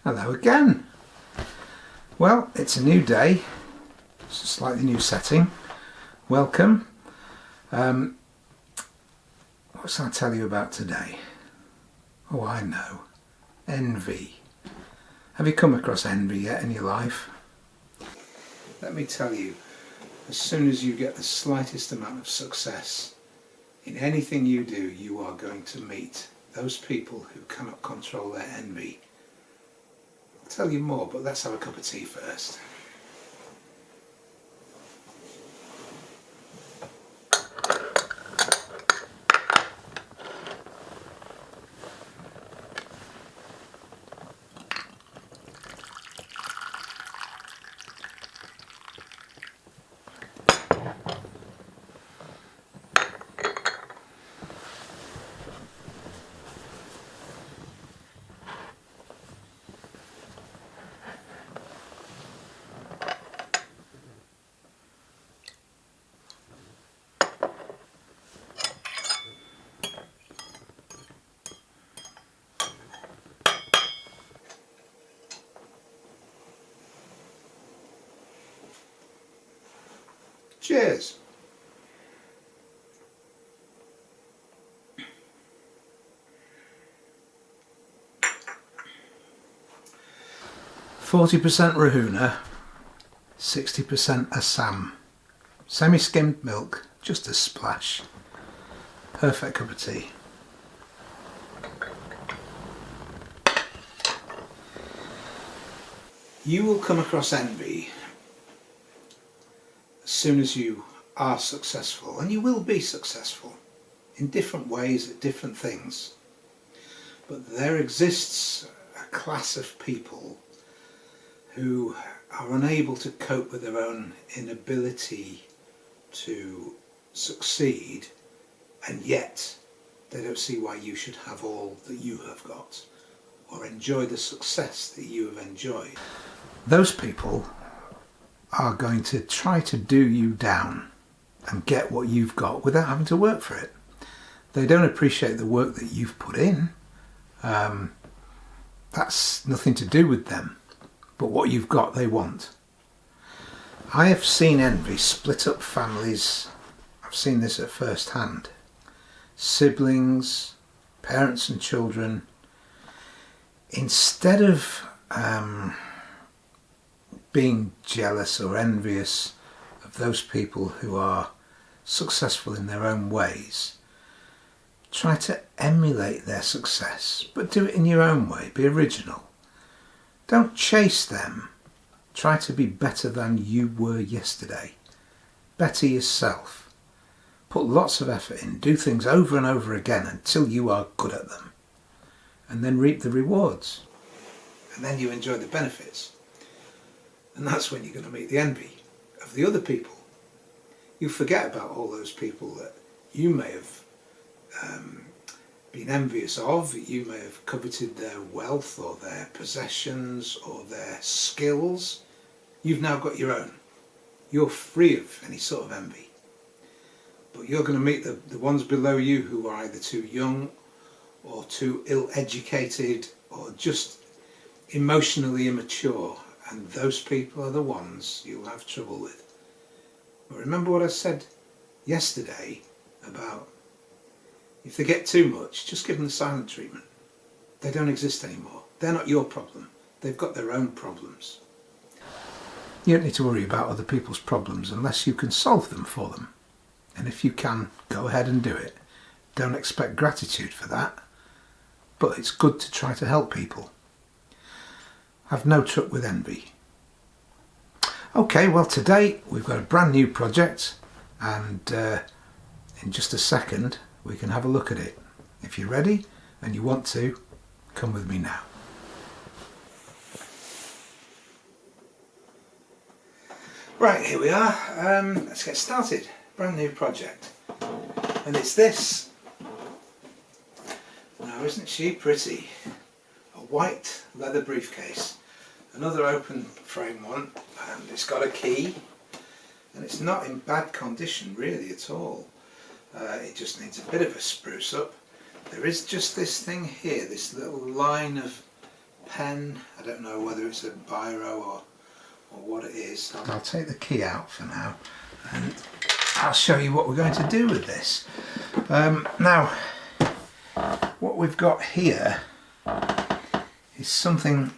Hello again. Well, it's a new day. It's a slightly new setting. Welcome. What shall I tell you about today? Oh, I know. Envy. Have you come across envy yet in your life? Let me tell you, as soon as you get the slightest amount of success in anything you do, you are going to meet those people who cannot control their envy. I'll tell you more, but let's have a cup of tea first. Cheers. %40 Rahuna, 60% Assam. Semi-skimmed milk, just a splash. Perfect cup of tea. You will come across envy as soon as you are successful, and you will be successful in different ways at different things. But there exists a class of people who are unable to cope with their own inability to succeed, and yet they don't see why you should have all that you have got or enjoy the success that you have enjoyed. Those people are going to try to do you down and get what you've got without having to work for it. They don't appreciate the work that you've put in. That's nothing to do with them, but what you've got they want. I have seen envy split up families. I've seen this at first hand. Siblings, parents and children, instead of being jealous or envious of those people who are successful in their own ways, try to emulate their success, but do it in your own way. Be original. Don't chase them. Try to be better than you were yesterday. Better yourself. Put lots of effort in. Do things over and over again until you are good at them. And then reap the rewards. And then you enjoy the benefits. And that's when you're going to meet the envy of the other people. You forget about all those people that you may have been envious of. You may have coveted their wealth or their possessions or their skills. You've now got your own. You're free of any sort of envy. But you're going to meet the ones below you who are either too young or too ill-educated or just emotionally immature. And those people are the ones you'll have trouble with. But remember what I said yesterday about if they get too much, just give them the silent treatment. They don't exist anymore. They're not your problem. They've got their own problems. You don't need to worry about other people's problems unless you can solve them for them. And if you can, go ahead and do it. Don't expect gratitude for that. But it's good to try to help people. Have no truck with envy. Okay, well today we've got a brand new project, and in just a second we can have a look at it. If you're ready and you want to, come with me now. Right, here we are. Let's get started. Brand new project. And it's this. Now isn't she pretty? A white leather briefcase. Another open frame one, and it's got a key, and it's not in bad condition really at all. It just needs a bit of a spruce up. There is just this thing here, this little line of pen. I don't know whether it's a biro or what it is. I'll take the key out for now and I'll show you what we're going to do with this. Now, what we've got here is something,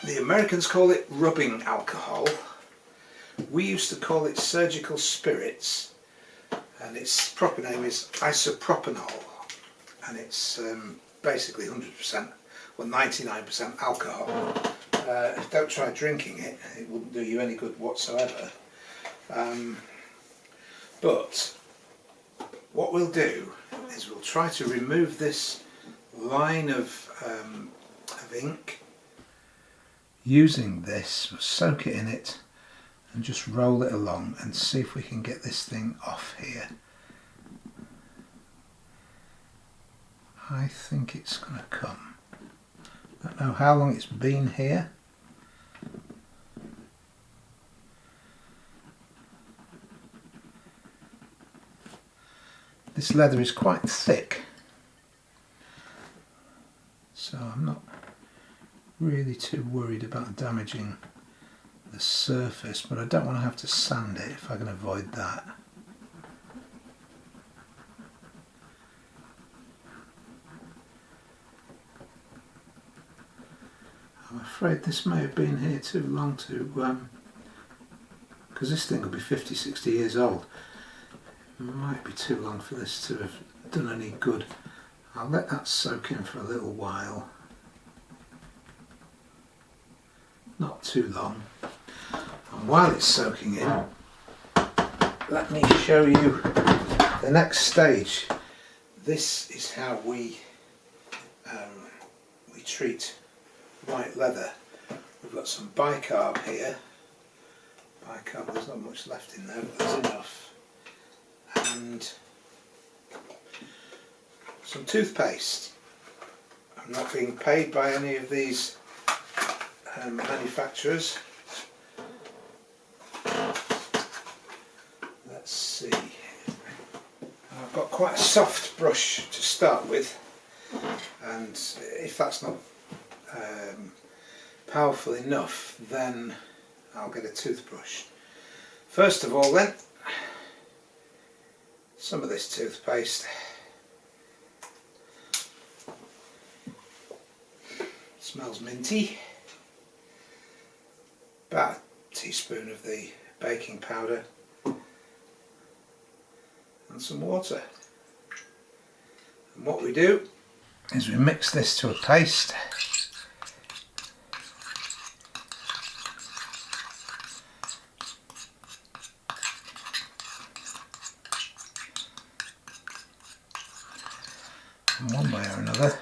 the Americans call it rubbing alcohol. We used to call it surgical spirits, and its proper name is isopropanol, and it's basically 100%, well 99% alcohol. Don't try drinking it, it wouldn't do you any good whatsoever. But what we'll do is we'll try to remove this line of ink. Using this, we'll soak it in it and just roll it along and see if we can get this thing off here. I think it's going to come. I don't know how long it's been here. This leather is quite thick, so I'm not really too worried about damaging the surface, but I don't want to have to sand it if I can avoid that. I'm afraid this may have been here too long to, because this thing will be 50-60 years old. It might be too long for this to have done any good. I'll let that soak in for a little while. Not too long. And while it's soaking in, let me show you the next stage. This is how we treat white leather. We've got some bicarb here. Bicarb, there's not much left in there, but there's enough. And some toothpaste. I'm not being paid by any of these manufacturers. Let's see. I've got quite a soft brush to start with, and if that's not powerful enough, then I'll get a toothbrush. First of all then, some of this toothpaste. Smells minty. About a teaspoon of the baking powder and some water. And what we do is we mix this to a paste. One way or another.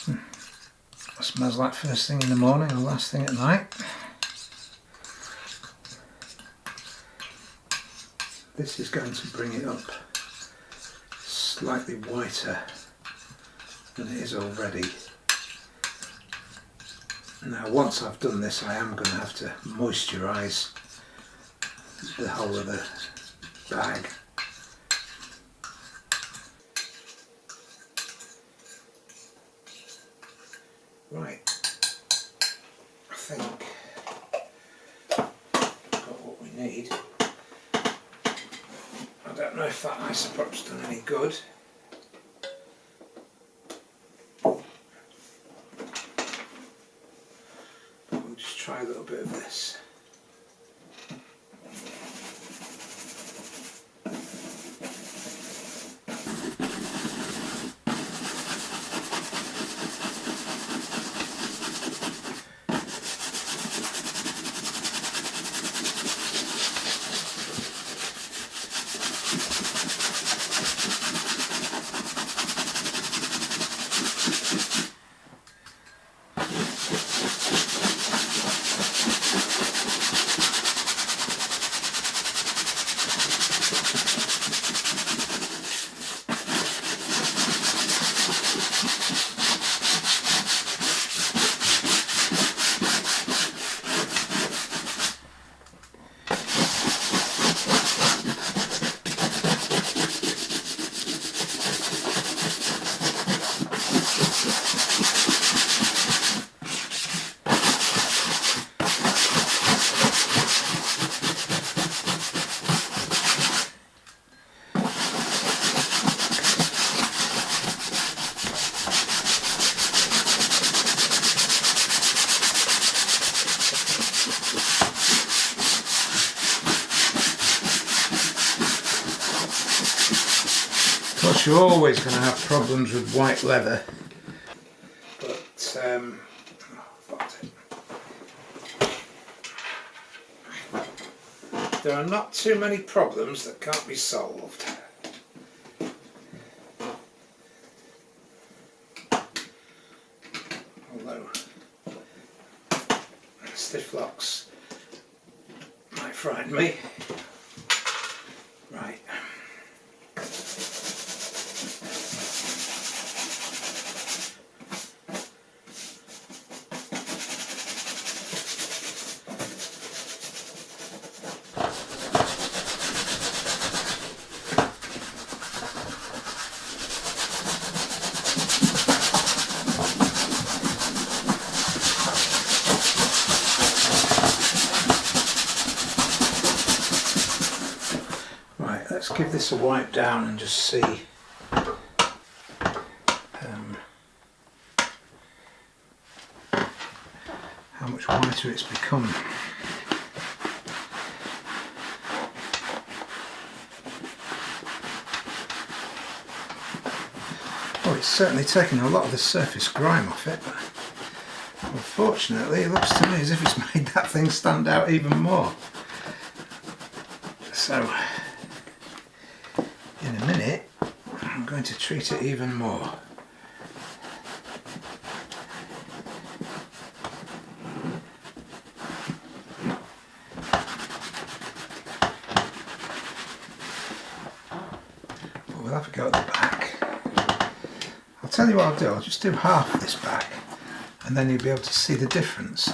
It smells like first thing in the morning or last thing at night. This is going to bring it up slightly whiter than it is already. Now once I've done this, I am going to have to moisturise the whole of the bag. Right, I think I've got what we need. I don't know if that isoprop's done any good. But we'll just try a little bit of this. course, you're always going to have problems with white leather, but there are not too many problems that can't be solved. Although stiff locks might frighten me. Right. Let's give this a wipe down and just see how much whiter it's become. Oh, it's certainly taken a lot of the surface grime off it, but unfortunately it looks to me as if it's made that thing stand out even more. So in a minute I'm going to treat it even more. We'll have a go at the back. I'll tell you what I'll do, I'll just do half of this back and then you'll be able to see the difference.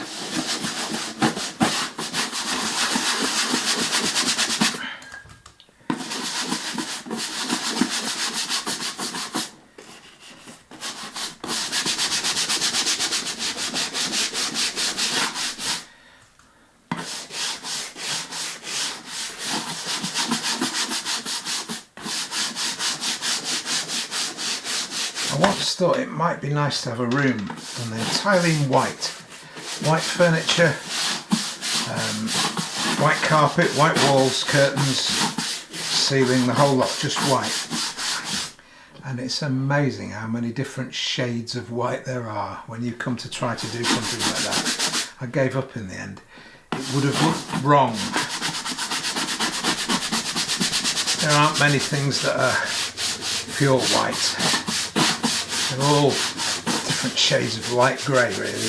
I once thought it might be nice to have a room done entirely in white. White furniture, white carpet, white walls, curtains, ceiling, the whole lot, just white. And it's amazing how many different shades of white there are when you come to try to do something like that. I gave up in the end. It would have looked wrong. There aren't many things that are pure white. They're all different shades of light grey, really.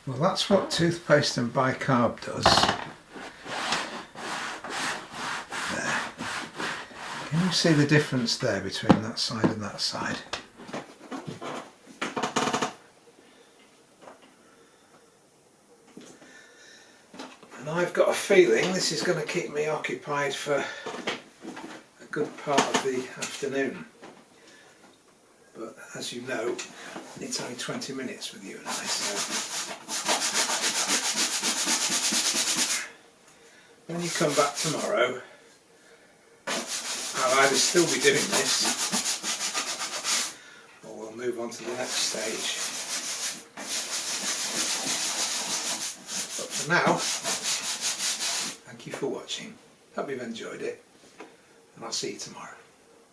Well, that's what toothpaste and bicarb does. There. Can you see the difference there between that side and that side? And I've got a feeling this is going to keep me occupied for a good part of the afternoon. But as you know, it's only 20 minutes with you and I, so when you come back tomorrow, I'll either still be doing this or we'll move on to the next stage. But for now, thank you for watching. Hope you've enjoyed it, and I'll see you tomorrow.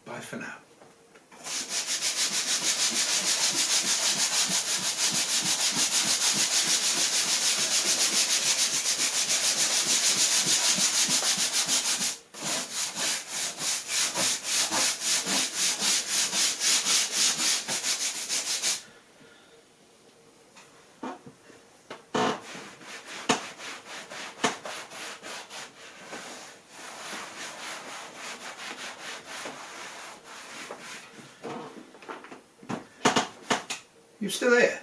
Bye for now. You still here?